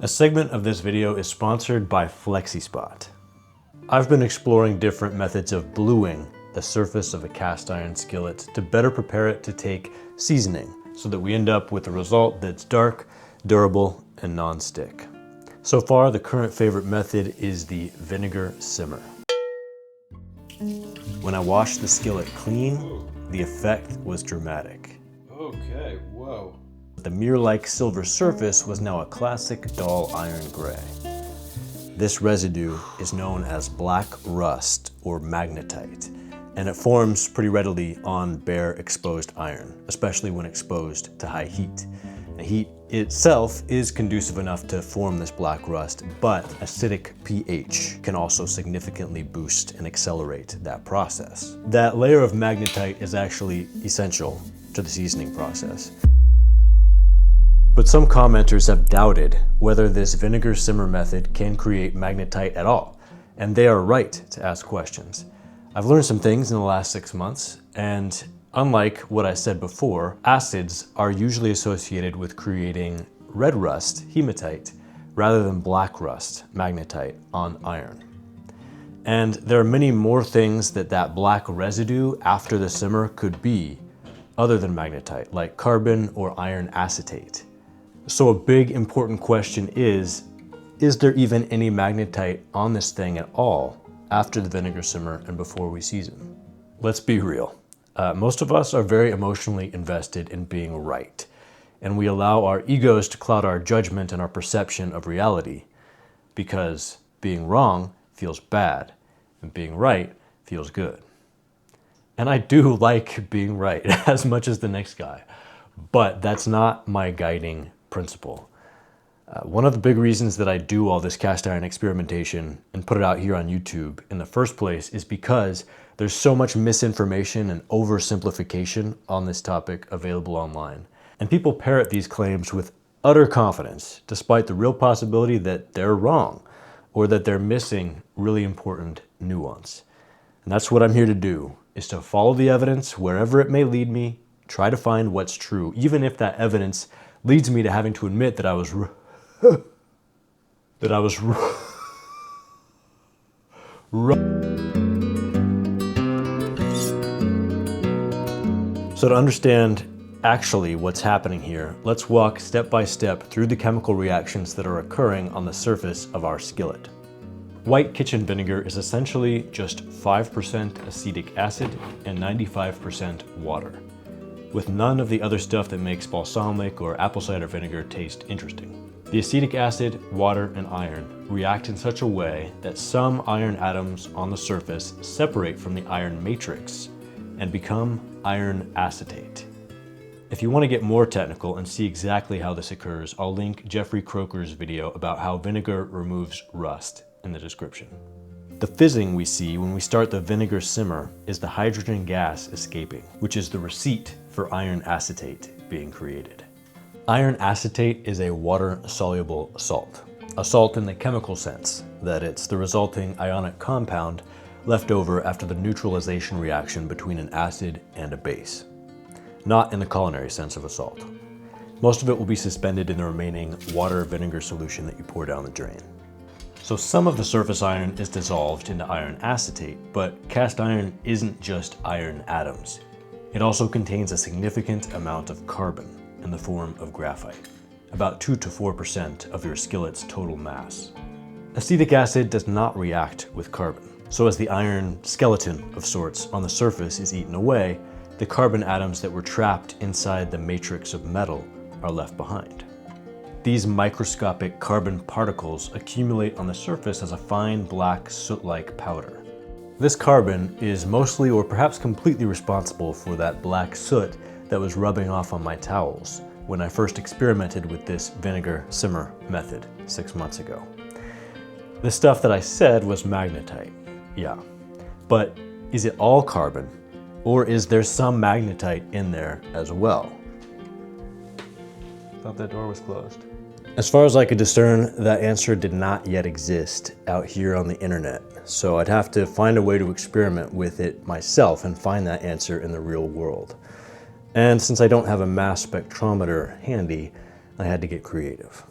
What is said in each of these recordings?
A segment of this video is sponsored by Flexispot. I've been exploring different methods of bluing the surface of a cast iron skillet to better prepare it to take seasoning so that we end up with a result that's dark, durable, and non-stick. So far, the current favorite method is the vinegar simmer. When I washed the skillet clean, the effect was dramatic. Okay, whoa. The mirror-like silver surface was now a classic dull iron gray. This residue is known as black rust or magnetite, and it forms pretty readily on bare exposed iron, especially when exposed to high heat. The heat itself is conducive enough to form this black rust, but acidic pH can also significantly boost and accelerate that process. That layer of magnetite is actually essential to the seasoning process. But some commenters have doubted whether this vinegar simmer method can create magnetite at all, and they are right to ask questions. I've learned some things in the last 6 months, and unlike what I said before, acids are usually associated with creating red rust, hematite, rather than black rust, magnetite, on iron. And there are many more things that black residue after the simmer could be other than magnetite, like carbon or iron acetate. So a big important question is there even any magnetite on this thing at all after the vinegar simmer and before we season? Let's be real. Most of us are very emotionally invested in being right, and we allow our egos to cloud our judgment and our perception of reality, because being wrong feels bad and being right feels good. And I do like being right as much as the next guy, but that's not my guiding principle. One of the big reasons that I do all this cast iron experimentation and put it out here on YouTube in the first place is because there's so much misinformation and oversimplification on this topic available online. And people parrot these claims with utter confidence, despite the real possibility that they're wrong or that they're missing really important nuance. And that's what I'm here to do, is to follow the evidence wherever it may lead me, try to find what's true, even if that evidence leads me to having to admit that I was wrong. So to understand actually what's happening here, let's walk step by step through the chemical reactions that are occurring on the surface of our skillet. White kitchen vinegar is essentially just 5% acetic acid and 95% water, with none of the other stuff that makes balsamic or apple cider vinegar taste interesting. The acetic acid, water, and iron react in such a way that some iron atoms on the surface separate from the iron matrix and become iron acetate. If you want to get more technical and see exactly how this occurs, I'll link Jeffrey Croker's video about how vinegar removes rust in the description. The fizzing we see when we start the vinegar simmer is the hydrogen gas escaping, which is the receipt for iron acetate being created. Iron acetate is a water-soluble salt. A salt in the chemical sense, that it's the resulting ionic compound left over after the neutralization reaction between an acid and a base. Not in the culinary sense of a salt. Most of it will be suspended in the remaining water-vinegar solution that you pour down the drain. So some of the surface iron is dissolved into iron acetate, but cast iron isn't just iron atoms. It also contains a significant amount of carbon in the form of graphite, about 2 to 4% of your skillet's total mass. Acetic acid does not react with carbon, so as the iron skeleton of sorts on the surface is eaten away, the carbon atoms that were trapped inside the matrix of metal are left behind. These microscopic carbon particles accumulate on the surface as a fine black soot-like powder. This carbon is mostly or perhaps completely responsible for that black soot that was rubbing off on my towels when I first experimented with this vinegar simmer method 6 months ago. The stuff that I said was magnetite, yeah. But is it all carbon, or is there some magnetite in there as well? Thought that door was closed. As far as I could discern, that answer did not yet exist out here on the internet. So I'd have to find a way to experiment with it myself and find that answer in the real world. And since I don't have a mass spectrometer handy, I had to get creative.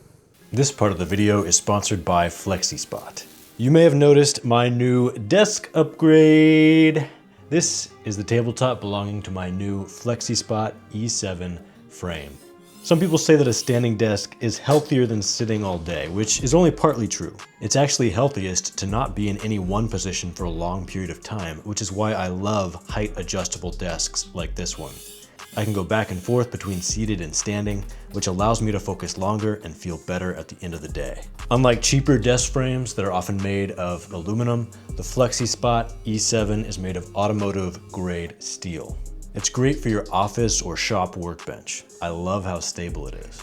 This part of the video is sponsored by Flexispot. You may have noticed my new desk upgrade. This is the tabletop belonging to my new Flexispot E7 frame. Some people say that a standing desk is healthier than sitting all day, which is only partly true. It's actually healthiest to not be in any one position for a long period of time, which is why I love height adjustable desks like this one. I can go back and forth between seated and standing, which allows me to focus longer and feel better at the end of the day. Unlike cheaper desk frames that are often made of aluminum, the Flexispot E7 is made of automotive grade steel. It's great for your office or shop workbench. I love how stable it is.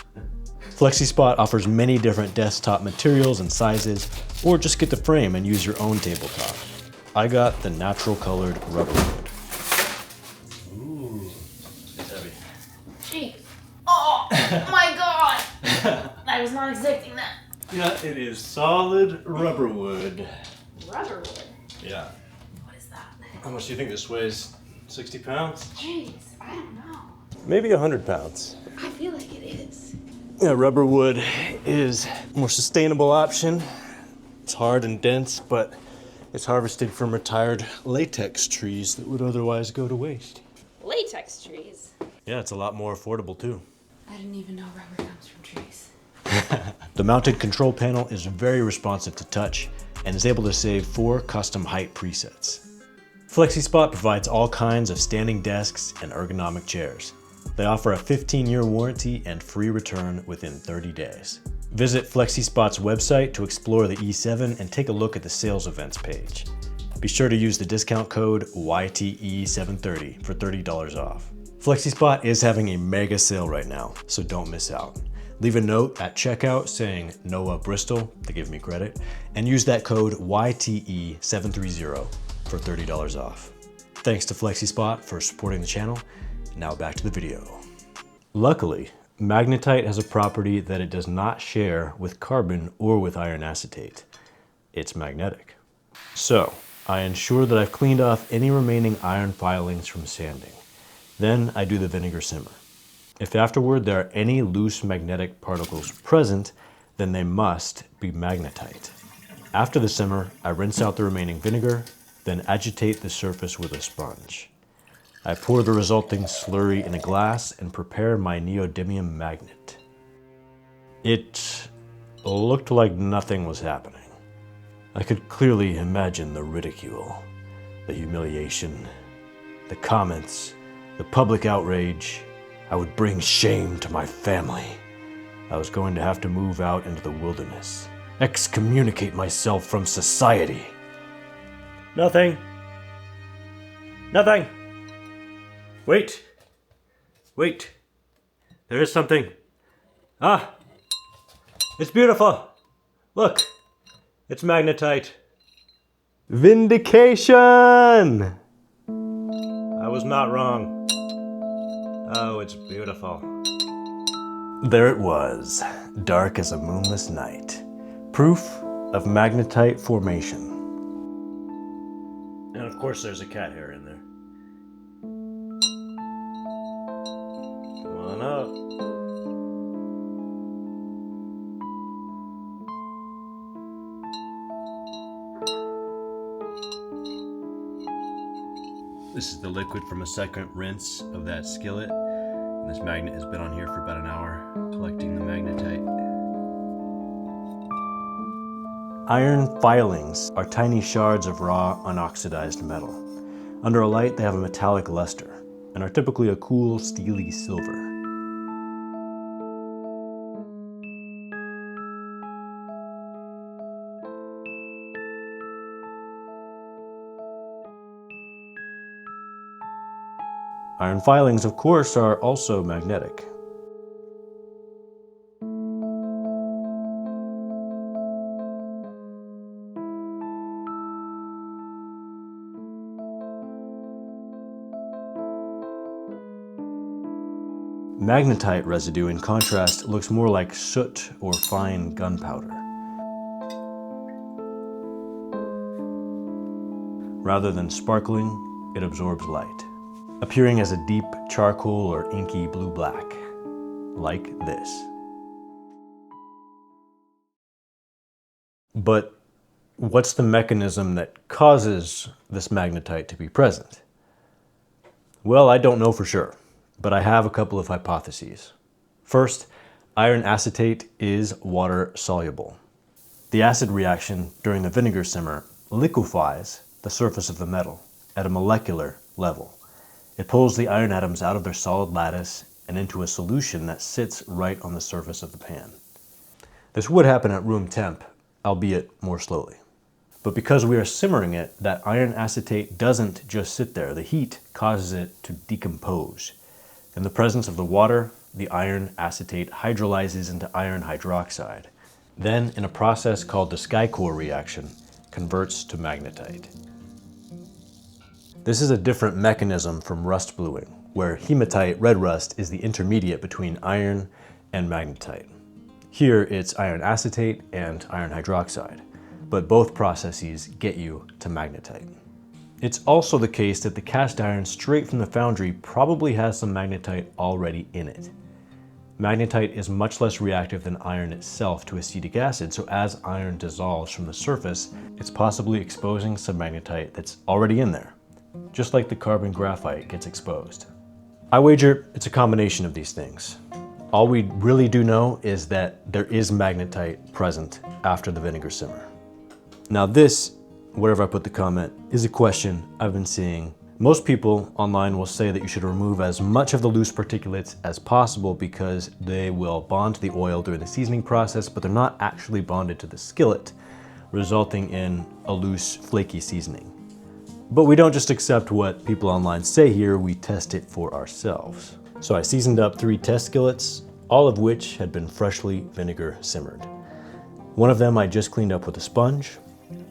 Flexispot offers many different desktop materials and sizes, or just get the frame and use your own tabletop. I got the natural colored rubber wood. Ooh, it's heavy. Jeez. Oh my god! I was not expecting that. Yeah, it is solid rubber wood. Rubber wood? Yeah. What is that? How much do you think this weighs? 60 pounds? Jeez, I don't know. Maybe 100 pounds. I feel like it is. Yeah, rubber wood is a more sustainable option. It's hard and dense, but it's harvested from retired latex trees that would otherwise go to waste. Latex trees? Yeah, it's a lot more affordable too. I didn't even know rubber comes from trees. The mounted control panel is very responsive to touch and is able to save 4 custom height presets. Flexispot provides all kinds of standing desks and ergonomic chairs. They offer a 15-year warranty and free return within 30 days. Visit Flexispot's website to explore the E7 and take a look at the sales events page. Be sure to use the discount code YTE730 for $30 off. Flexispot is having a mega sale right now, so don't miss out. Leave a note at checkout saying Noah Bristol to give me credit, and use that code YTE730 for $30 off. Thanks to Flexispot for supporting the channel. Now back to the video. Luckily, Magnetite has a property that it does not share with carbon or with iron acetate. It's magnetic. So, I ensure that I've cleaned off any remaining iron filings from sanding. Then I do the vinegar simmer. If afterward there are any loose magnetic particles present, then they must be magnetite. After the simmer, I rinse out the remaining vinegar, then agitate the surface with a sponge. I pour the resulting slurry in a glass and prepare my neodymium magnet. It looked like nothing was happening. I could clearly imagine the ridicule, the humiliation, the comments, the public outrage. I would bring shame to my family. I was going to have to move out into the wilderness, excommunicate myself from society. Nothing. Nothing. Wait. Wait. There is something. Ah. It's beautiful. Look. It's magnetite. Vindication! I was not wrong. Oh, it's beautiful. There it was, dark as a moonless night. Proof of magnetite formation. And of course there's a cat hair in there. Come on up. This is the liquid from a second rinse of that skillet. And this magnet has been on here for about an hour, collecting the magnetite. Iron filings are tiny shards of raw, unoxidized metal. Under a light, they have a metallic luster and are typically a cool, steely silver. Iron filings, of course, are also magnetic. Magnetite residue, in contrast, looks more like soot or fine gunpowder. Rather than sparkling, it absorbs light, appearing as a deep charcoal or inky blue-black, like this. But what's the mechanism that causes this magnetite to be present? Well, I don't know for sure, but I have a couple of hypotheses. First, iron acetate is water soluble. The acid reaction during the vinegar simmer liquefies the surface of the metal at a molecular level. It pulls the iron atoms out of their solid lattice and into a solution that sits right on the surface of the pan. This would happen at room temp, albeit more slowly. But because we are simmering it, that iron acetate doesn't just sit there. The heat causes it to decompose. In the presence of the water, the iron acetate hydrolyzes into iron hydroxide. Then, in a process called the Sky-Core reaction, converts to magnetite. This is a different mechanism from rust bluing, where hematite red rust is the intermediate between iron and magnetite. Here it's iron acetate and iron hydroxide, but both processes get you to magnetite. It's also the case that the cast iron straight from the foundry probably has some magnetite already in it. Magnetite is much less reactive than iron itself to acetic acid, so as iron dissolves from the surface, it's possibly exposing some magnetite that's already in there, just like the carbon graphite gets exposed. I wager it's a combination of these things. All we really do know is that there is magnetite present after the vinegar simmer. Now this, wherever I put the comment, is a question I've been seeing. Most people online will say that you should remove as much of the loose particulates as possible because they will bond to the oil during the seasoning process, but they're not actually bonded to the skillet, resulting in a loose, flaky seasoning. But we don't just accept what people online say here, we test it for ourselves. So I seasoned up 3 test skillets, all of which had been freshly vinegar simmered. One of them I just cleaned up with a sponge,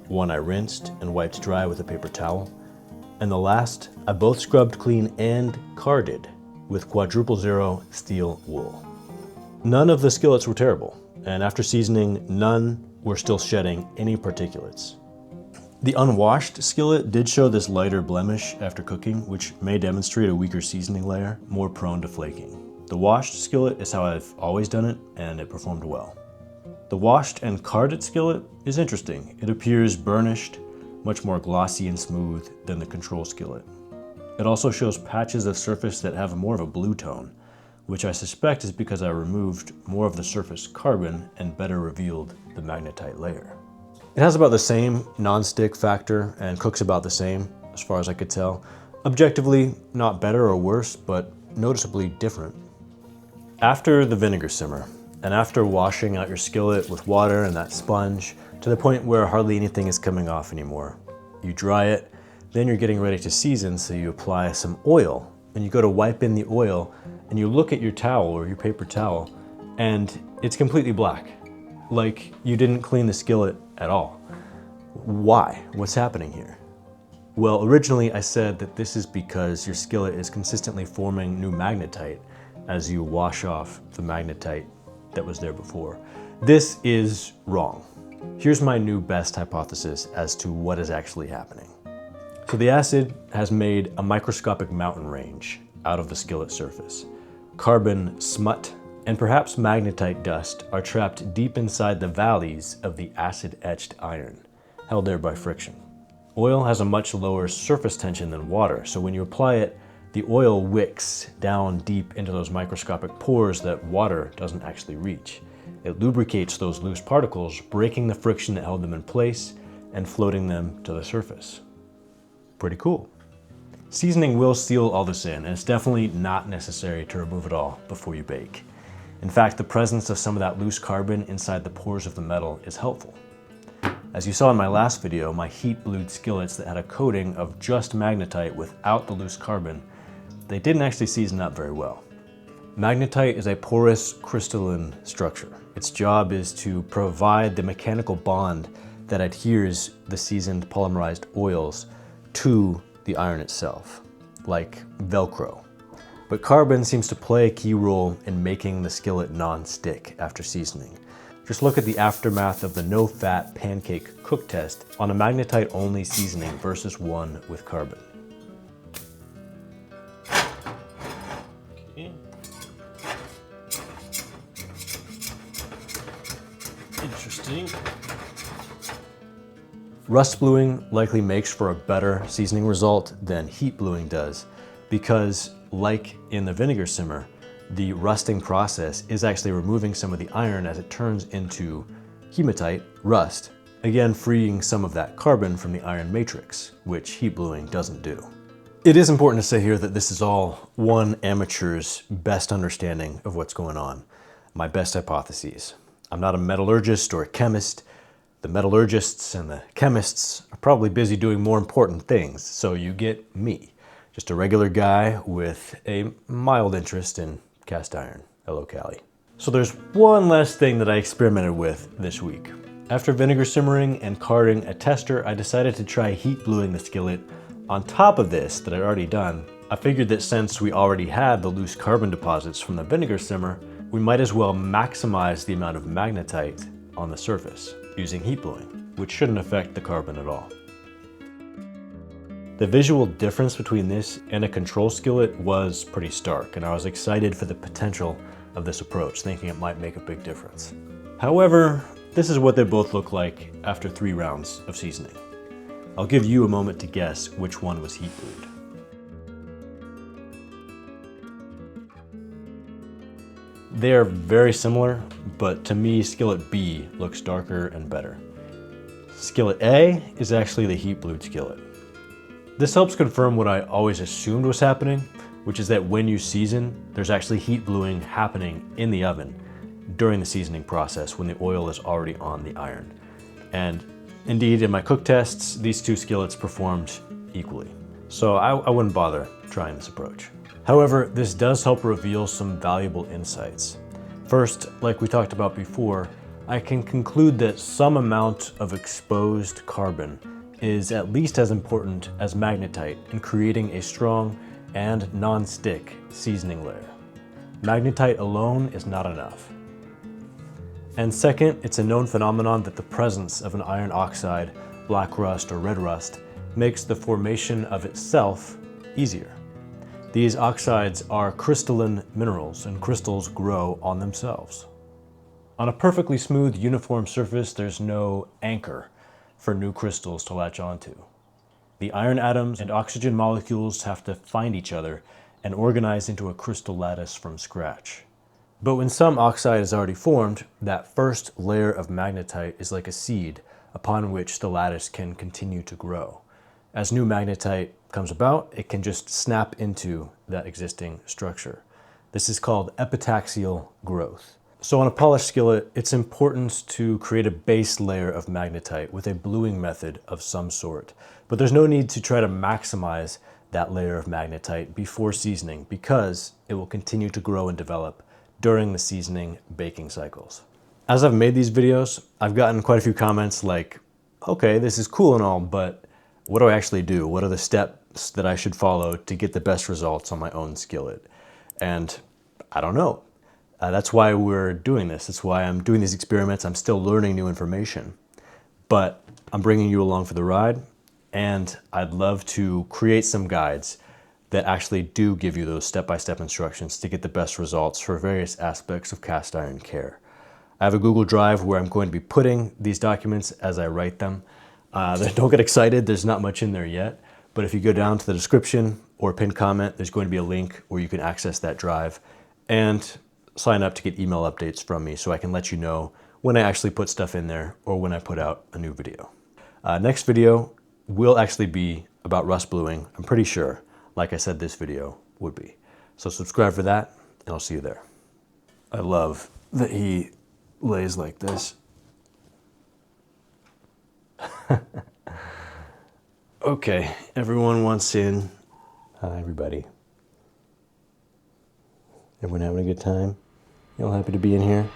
one I rinsed and wiped dry with a paper towel, and the last I both scrubbed clean and carded with quadruple zero steel wool. None of the skillets were terrible, and after seasoning, none were still shedding any particulates. The unwashed skillet did show this lighter blemish after cooking, which may demonstrate a weaker seasoning layer, more prone to flaking. The washed skillet is how I've always done it, and it performed well. The washed and carded skillet is interesting. It appears burnished, much more glossy and smooth than the control skillet. It also shows patches of surface that have more of a blue tone, which I suspect is because I removed more of the surface carbon and better revealed the magnetite layer. It has about the same non-stick factor and cooks about the same, as far as I could tell. Objectively, not better or worse, but noticeably different. After the vinegar simmer, and after washing out your skillet with water and that sponge, to the point where hardly anything is coming off anymore, you dry it, then you're getting ready to season, so you apply some oil, and you go to wipe in the oil, and you look at your towel or your paper towel, and it's completely black. Like you didn't clean the skillet at all. Why? What's happening here? Well, originally I said that this is because your skillet is consistently forming new magnetite as you wash off the magnetite that was there before. This is wrong. Here's my new best hypothesis as to what is actually happening. So the acid has made a microscopic mountain range out of the skillet surface. Carbon smut and perhaps magnetite dust are trapped deep inside the valleys of the acid-etched iron, held there by friction. Oil has a much lower surface tension than water, so when you apply it, the oil wicks down deep into those microscopic pores that water doesn't actually reach. It lubricates those loose particles, breaking the friction that held them in place and floating them to the surface. Pretty cool. Seasoning will seal all this in, and it's definitely not necessary to remove it all before you bake. In fact, the presence of some of that loose carbon inside the pores of the metal is helpful. As you saw in my last video, my heat blued skillets that had a coating of just magnetite without the loose carbon, they didn't actually season up very well. Magnetite is a porous crystalline structure. Its job is to provide the mechanical bond that adheres the seasoned polymerized oils to the iron itself, like Velcro. But carbon seems to play a key role in making the skillet non-stick after seasoning. Just look at the aftermath of the no-fat pancake cook test on a magnetite-only seasoning versus one with carbon. Okay. Interesting. Rust bluing likely makes for a better seasoning result than heat bluing does because, like in the vinegar simmer, the rusting process is actually removing some of the iron as it turns into hematite, rust, again freeing some of that carbon from the iron matrix, which heat bluing doesn't do. It is important to say here that this is all one amateur's best understanding of what's going on, my best hypotheses. I'm not a metallurgist or a chemist. The metallurgists and the chemists are probably busy doing more important things, so you get me, just a regular guy with a mild interest in cast iron. Hello, Callie. So there's one last thing that I experimented with this week. After vinegar simmering and carding a tester, I decided to try heat bluing the skillet on top of this that I'd already done. I figured that since we already had the loose carbon deposits from the vinegar simmer, we might as well maximize the amount of magnetite on the surface using heat bluing, which shouldn't affect the carbon at all. The visual difference between this and a control skillet was pretty stark, and I was excited for the potential of this approach, thinking it might make a big difference. However, this is what they both look like after 3 rounds of seasoning. I'll give you a moment to guess which one was heat blued. They are very similar, but to me, skillet B looks darker and better. Skillet A is actually the heat blued skillet. This helps confirm what I always assumed was happening, which is that when you season, there's actually heat bluing happening in the oven during the seasoning process when the oil is already on the iron. And indeed, in my cook tests, these 2 skillets performed equally. So I wouldn't bother trying this approach. However, this does help reveal some valuable insights. First, like we talked about before, I can conclude that some amount of exposed carbon is at least as important as magnetite in creating a strong and non-stick seasoning layer. Magnetite alone is not enough. And second, it's a known phenomenon that the presence of an iron oxide, black rust, or red rust makes the formation of itself easier. These oxides are crystalline minerals, and crystals grow on themselves. On a perfectly smooth, uniform surface, there's no anchor for new crystals to latch onto. The iron atoms and oxygen molecules have to find each other and organize into a crystal lattice from scratch. But when some oxide is already formed, that first layer of magnetite is like a seed upon which the lattice can continue to grow. As new magnetite comes about, it can just snap into that existing structure. This is called epitaxial growth. So on a polished skillet, it's important to create a base layer of magnetite with a bluing method of some sort. But there's no need to try to maximize that layer of magnetite before seasoning because it will continue to grow and develop during the seasoning baking cycles. As I've made these videos, I've gotten quite a few comments like, okay, this is cool and all, but what do I actually do? What are the steps that I should follow to get the best results on my own skillet? And I don't know. That's why we're doing this. That's why I'm doing these experiments. I'm still learning new information, but I'm bringing you along for the ride, and I'd love to create some guides that actually do give you those step-by-step instructions to get the best results for various aspects of cast iron care. I have a Google Drive where I'm going to be putting these documents as I write them. Don't get excited, there's not much in there yet, but if you go down to the description or pinned comment, there's going to be a link where you can access that drive and sign up to get email updates from me so I can let you know when I actually put stuff in there or when I put out a new video. Next video will actually be about rust bluing, I'm pretty sure, like I said this video would be. So subscribe for that, and I'll see you there. I love that he lays like this. Okay, everyone wants in. Hi, everybody. Everyone having a good time? You all happy to be in here?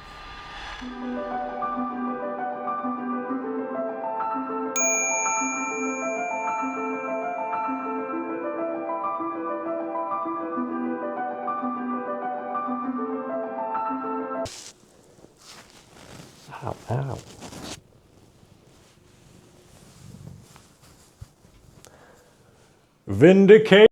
Ow, ow. Vindicate.